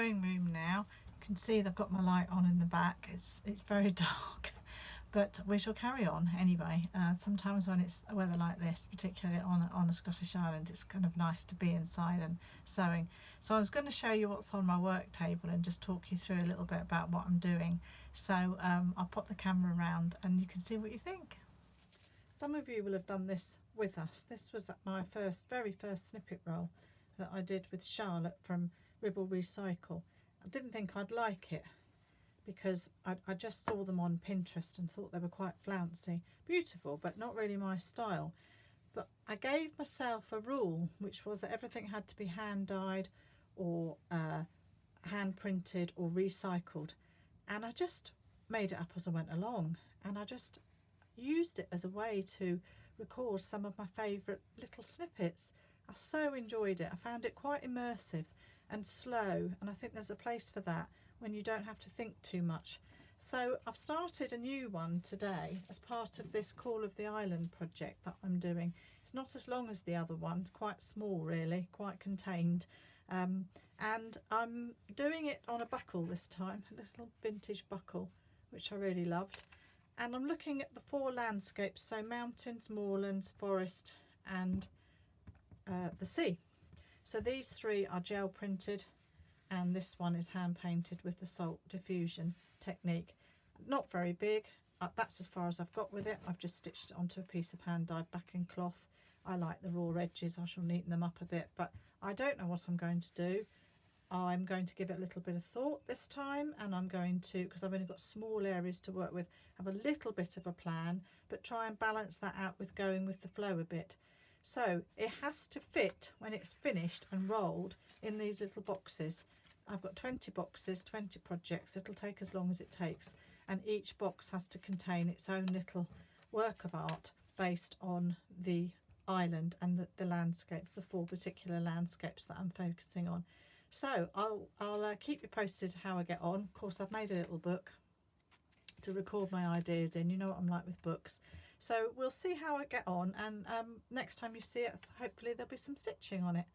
sewing room now. You can see they've got my light on in the back. It's very dark, but we shall carry on anyway. Sometimes when it's weather like this, particularly on a Scottish island, it's kind of nice to be inside and sewing. So I was going to show you what's on my work table and just talk you through a little bit about what I'm doing. So I'll pop the camera around and you can see what you think. Some of you will have done this with us. This was my very first snippet roll that I did with Charlotte from Ribble Recycle. I didn't think I'd like it because I just saw them on Pinterest and thought they were quite flouncy. Beautiful, but not really my style. But I gave myself a rule, which was that everything had to be hand dyed or hand printed or recycled. And I just made it up as I went along, and I just used it as a way to record some of my favourite little snippets. I so enjoyed it. I found it quite immersive and slow, and I think there's a place for that when you don't have to think too much. So I've started a new one today as part of this Call of the Island project that I'm doing. It's not as long as the other one, it's quite small really, quite contained, and I'm doing it on a buckle this time, a little vintage buckle which I really loved. And I'm looking at the 4 landscapes, so mountains, moorlands, forest and the sea. So these 3 are gel printed and this one is hand painted with the salt diffusion technique. Not very big, that's as far as I've got with it. I've just stitched it onto a piece of hand dyed backing cloth. I like the raw edges, I shall neaten them up a bit, but I don't know what I'm going to do. I'm going to give it a little bit of thought this time, and I'm going to, because I've only got small areas to work with, have a little bit of a plan, but try and balance that out with going with the flow a bit. So it has to fit when it's finished and rolled in these little boxes. I've got 20 boxes, 20 projects. It'll take as long as it takes, and each box has to contain its own little work of art based on the island and the landscape, the 4 particular landscapes that I'm focusing on. So I'll keep you posted how I get on. Of course, I've made a little book to record my ideas in. You know what I'm like with books. So we'll see how I get on, and next time you see it, hopefully there'll be some stitching on it.